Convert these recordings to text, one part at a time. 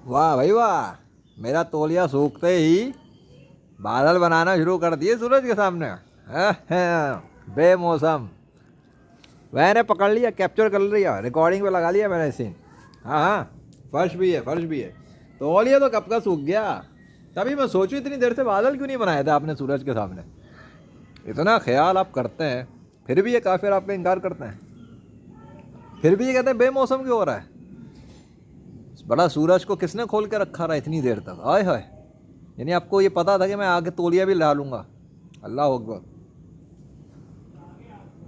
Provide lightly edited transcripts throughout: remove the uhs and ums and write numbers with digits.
वाह भाई वाह, मेरा तौलिया सूखते ही बादल बनाना शुरू कर दिए सूरज के सामने। बेमौसम। मैंने पकड़ लिया, कैप्चर कर लिया, रिकॉर्डिंग पे लगा लिया मैंने सीन। हाँ हाँ, फर्श भी है, फर्श भी है। तौलिया तो कब का सूख गया। तभी मैं सोचूं इतनी देर से बादल क्यों नहीं बनाया था आपने सूरज के सामने। इतना ख्याल आप करते हैं, फिर भी ये काफिर आप पे इनकार करते हैं। फिर भी ये कहते हैं बेमौसम क्यों हो रहा है। बड़ा सूरज को किसने खोल के रखा रहा इतनी देर तक, आय हाय। यानी आपको ये पता था कि मैं आगे तौलिया भी ला लूंगा। अल्लाह अकबर।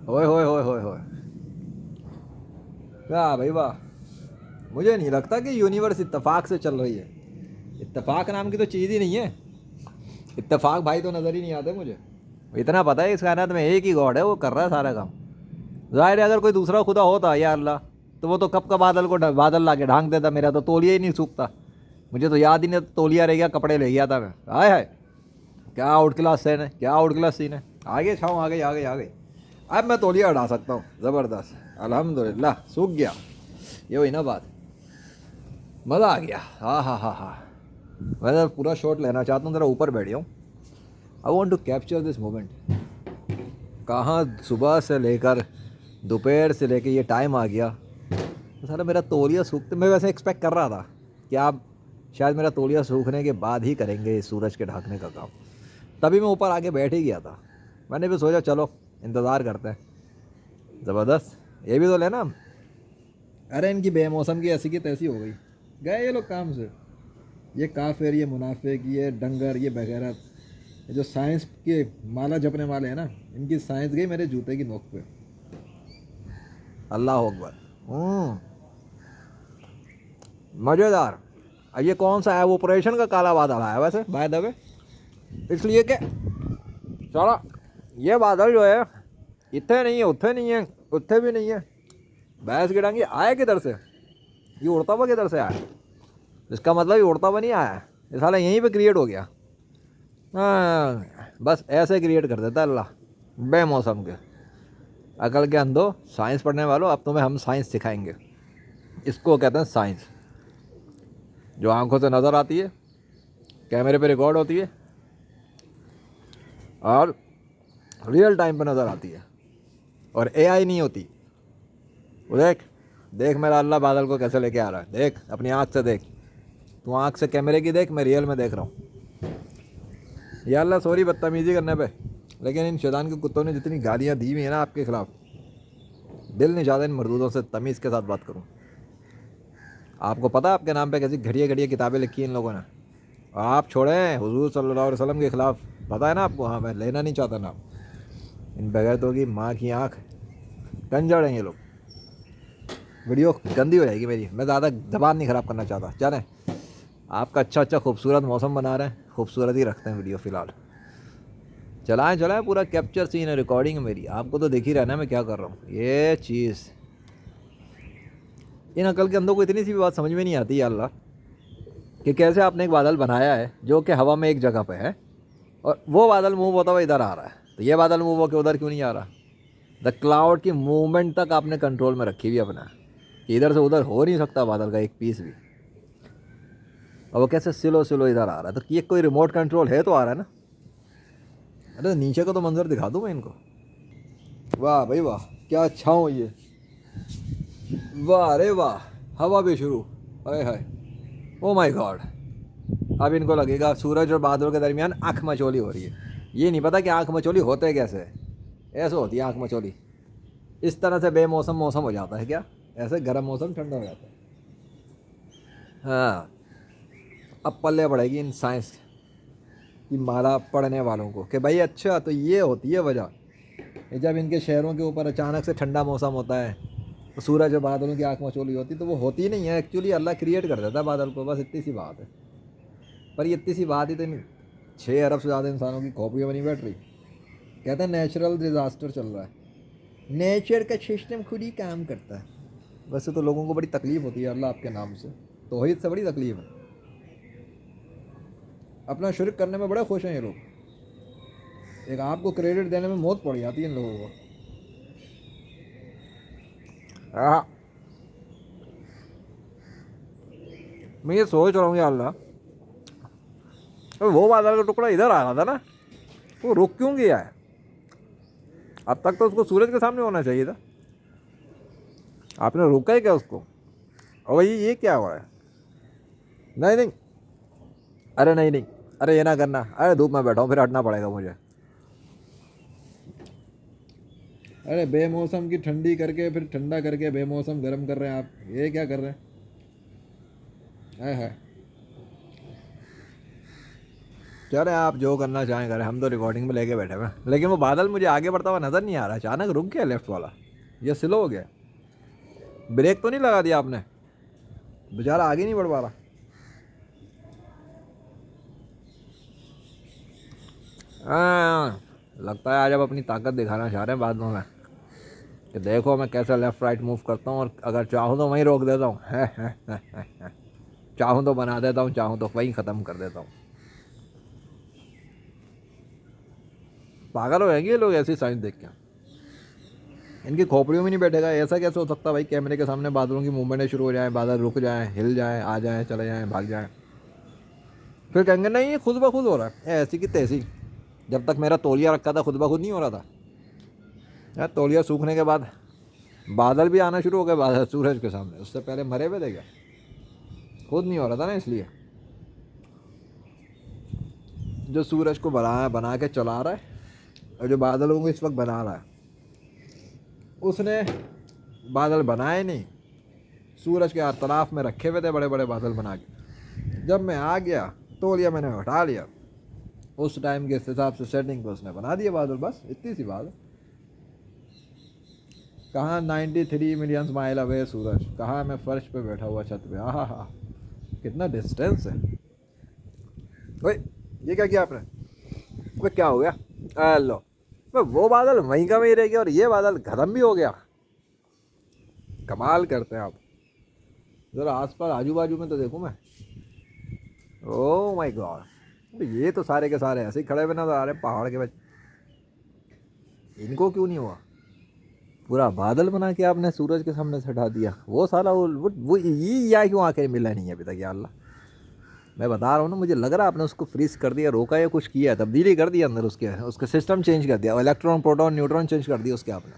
होए होए होए होए होए। वाह भाई वाह। मुझे नहीं लगता कि यूनिवर्स इत्तेफाक से चल रही है। इत्तेफाक नाम की तो चीज़ ही नहीं है। इत्तेफाक भाई तो नज़र ही नहीं आते मुझे। इतना पता है इस कायनात में एक ही गॉड है, वो कर रहा है सारा काम। जाहिर है अगर कोई दूसरा खुदा होता या अल्लाह, तो वो तो कब का बादल ला के ढांक देता। मेरा तो तौलिया ही नहीं सूखता। मुझे तो याद ही नहीं, तौलिया रह गया, कपड़े ले गया था मैं। हाय हाय, क्या आउट क्लास सीन है, क्या आउट क्लास सीन है। आगे छाऊँ, आगे आगे आगे। अब मैं तौलिया उड़ा सकता हूँ, ज़बरदस्त। अल्हम्दुलिल्लाह सूख गया। ये हुई ना बात, मज़ा आ गया। हाँ हाँ हाँ हाँ। मैं तो पूरा शॉट लेना चाहता हूँ, ज़रा ऊपर बैठ जाऊँ। I want to capture this moment. कहाँ सुबह से लेकर दोपहर से लेकर ये टाइम आ गया, तो सारा मेरा तौलिया सूखते। मैं वैसे एक्सपेक्ट कर रहा था कि आप शायद मेरा तौलिया सूखने के बाद ही करेंगे इस सूरज के ढकने का काम। तभी मैं ऊपर आके बैठ ही गया था। मैंने भी सोचा चलो इंतज़ार करते हैं। ज़बरदस्त। ये भी तो लेना। अरे इनकी बेमौसम की ऐसी की तैसी हो गई। गए ये लोग काम से। ये काफिर, ये मुनाफिक, ये डंगर, ये बगैरत, ये जो साइंस के माला जपने वाले हैं ना, इनकी साइंस गई मेरे जूते की नोक पे। अल्लाह अकबर। मज़ेदार। अब ये कौन सा है, वो ऑपरेशन का काला बादल आया वैसे बाय द वे। इसलिए कि सारा ये बादल जो है, इतने नहीं है, उत्थे नहीं है, उत्थे भी नहीं है। भैंस की डांगी आया किधर से, ये उड़ता हुआ किधर से आया। इसका मतलब ये उड़ता हुआ नहीं आया है, ये साला यहीं पे क्रिएट हो गया। हाँ, बस ऐसे क्रिएट कर देता अल्लाह बेमौसम के। अकल के अंधो, साइंस पढ़ने वालों, अब तुम्हें हम साइंस सिखाएंगे। इसको कहते हैं साइंस, जो आंखों से नज़र आती है, कैमरे पे रिकॉर्ड होती है और रियल टाइम पे नज़र आती है, और एआई नहीं होती। वो देख, देख मेरा अल्लाह बादल को कैसे लेके आ रहा है। देख अपनी आँख से देख। तू आँख से कैमरे की देख, मैं रियल में देख रहा हूँ। या अल्लाह सॉरी बदतमीज़ी करने पे, लेकिन इन शैतान के कुत्तों ने जितनी गालियाँ दी हुई हैं ना आपके ख़िलाफ़, दिल नहीं चाहता इन मरदूदों से तमीज़ के साथ बात करूँ। आपको पता है आपके नाम पे कैसी घड़िया घड़िया किताबें लिखी इन लोगों ने, और आप छोड़ें हुजूर सल्लल्लाहु अलैहि वसल्लम के ख़िलाफ़। पता है ना आपको। हाँ, मैं लेना नहीं चाहता नाम। इन बगैरतों की माँ की आँख, कंजड़ हैं ये लोग। वीडियो गंदी हो जाएगी मेरी, मैं ज़्यादा ज़बान नहीं ख़राब करना चाहता। चलें, आपका अच्छा खूबसूरत मौसम बना रहे हैं, खूबसूरत ही रखते हैं वीडियो फ़िलहाल। चलाएं चलाएं, पूरा कैप्चर सीन है, रिकॉर्डिंग है मेरी, आपको तो देख ही रहना मैं क्या कर रहा हूँ। ये चीज़ इन अकल के अंदर को इतनी सी भी बात समझ में नहीं आती है अल्लाह, कि कैसे आपने एक बादल बनाया है जो कि हवा में एक जगह पे है, और वो बादल मूव होता हुआ इधर आ रहा है, तो ये बादल मूव होकर उधर क्यों नहीं आ रहा। द क्लाउड की मूवमेंट तक आपने कंट्रोल में रखी हुई अपना, कि इधर से उधर हो नहीं सकता बादल का एक पीस भी, और वो कैसे स्लो स्लो इधर आ रहा है। तो ये कोई रिमोट कंट्रोल है तो आ रहा है ना। अरे नीचे का तो मंजर दिखा दूँ मैं इनको। वाह भाई वाह, क्या अच्छा हूँ ये। वाह अरे वाह, हवा भी शुरू। हाय हाय, ओ माय गॉड। अब इनको लगेगा सूरज और बादलों के दरमियान आँख मचोली हो रही है। ये नहीं पता कि आँख मचोली होते कैसे है। ऐसे होती है आँख मचोली। इस तरह से बेमौसम मौसम हो जाता है क्या, ऐसे गर्म मौसम ठंडा हो जाता है। हाँ, अब पल्ले पड़ेगी इन साइंस की माला पढ़ने वालों को, कि भाई अच्छा तो ये होती है वजह। ये जब इनके शहरों के ऊपर अचानक से ठंडा मौसम होता है, तो सूरज और बादलों की आँख मचोली होती, तो वो होती ही नहीं है एक्चुअली, अल्लाह क्रिएट कर देता है बादल को, बस इतनी सी बात है। पर ये इतनी सी बात ही तो 6 अरब से ज़्यादा इंसानों की कॉपी में नहीं बैठ रही। कहते हैं नेचुरल डिज़ास्टर चल रहा है, नेचर का सिस्टम खुद ही काम करता है। वैसे तो लोगों को बड़ी तकलीफ़ होती है अल्लाह आपके नाम से, तौहीद से बड़ी तकलीफ़ है। अपना शिरक करने में बड़े खुश हैं ये लोग। एक आपको क्रेडिट देने में मौत पड़ जाती है इन लोगों को। हाँ, मैं ये सोच रहा हूँ या अल्लाह, वो बादल का टुकड़ा इधर आ रहा था ना, वो रुक क्यों गया है? अब तक तो उसको सूरज के सामने होना चाहिए था, आपने रोका ही क्या उसको? और भाई ये क्या हो रहा है? नहीं नहीं, अरे नहीं नहीं, अरे ये ना करना, अरे धूप में बैठा हूँ फिर हटना पड़ेगा मुझे। अरे बेमौसम की ठंडी करके फिर ठंडा करके बेमौसम गर्म कर रहे हैं आप, ये क्या कर रहे हैं? है चले आप जो करना चाहें करें, हम तो रिकॉर्डिंग में लेके बैठे हुए हैं। लेकिन वो बादल मुझे आगे बढ़ता हुआ नज़र नहीं आ रहा, अचानक रुक गया लेफ्ट वाला, ये स्लो हो गया। ब्रेक तो नहीं लगा दिया आपने? बेचारा आगे नहीं बढ़ पा रहा। लगता है आज आप अपनी ताकत दिखाना चाह रहे हैं बादलों में, कि देखो मैं कैसे लेफ़्ट राइट मूव करता हूँ, और अगर चाहूँ तो वहीं रोक देता हूँ, चाहूँ तो बना देता हूँ, चाहूँ तो वहीं ख़त्म कर देता हूँ। पागल हो जाएंगे ये लोग ऐसी साइंस देख के, इनकी खोपड़ियों में नहीं बैठेगा। ऐसा कैसे हो सकता है भाई, कैमरे के सामने बादलों की मूवमेंटें शुरू हो जाए, बादल रुक जाए, हिल जाए, आ जाए, चले जाए, भाग जाए, फिर कहेंगे नहीं ये खुद ब खुद हो रहा है, ऐसी की तैसी। जब तक मेरा तौलिया रखा था खुद ब खुद नहीं हो रहा था यार, तौलिया सूखने के बाद बादल भी आना शुरू हो गए, बादल सूरज के सामने, उससे पहले मरे हुए थे क्या? खुद नहीं हो रहा था ना, इसलिए जो सूरज को बना के चला रहा है, और जो बादलों को इस वक्त बना रहा है, उसने बादल बनाए नहीं, सूरज के अतराफ में रखे हुए थे बड़े बड़े बादल बना के। जब मैं आ गया तौलिया मैंने हटा लिया, उस टाइम के हिसाब से सेटिंग पे उसने बना दिया बादल, बस इतनी सी बात है। कहाँ 93 मिलियन माइल अवे सूरज, कहाँ मैं फर्श पे बैठा हुआ छत पे, हाँ, कितना डिस्टेंस है। ओए ये क्या किया आपने? वो क्या हो गया? लो, वो बादल वहीं का वहीं रह गया और ये बादल खत्म भी हो गया। कमाल करते हैं आप। ज़रा आस पास आजू बाजू में तो देखूँ मैं। ओह माय गॉड, ये तो सारे के सारे ऐसे ही खड़े हुए नजर आ रहे पहाड़ के बच्चे, इनको क्यों नहीं हुआ? पूरा बादल बना के आपने सूरज के सामने से हटा दिया। वो साला वो ये या क्यों आके मिला नहीं है अभी तक या अल्लाह। मैं बता रहा हूँ ना, मुझे लग रहा है आपने उसको फ्रीज कर दिया, रोका या कुछ किया, तब्दीली कर दिया अंदर उसके, उसका सिस्टम चेंज कर दिया, इलेक्ट्रॉन प्रोटॉन न्यूट्रॉन चेंज कर दिया उसके आपने,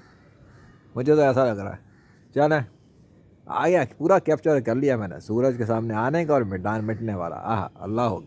मुझे तो ऐसा लग रहा है। चल आ गया, पूरा कैप्चर कर लिया मैंने सूरज के सामने आने का और मिटान मिटने वाला। आह अल्लाह हो।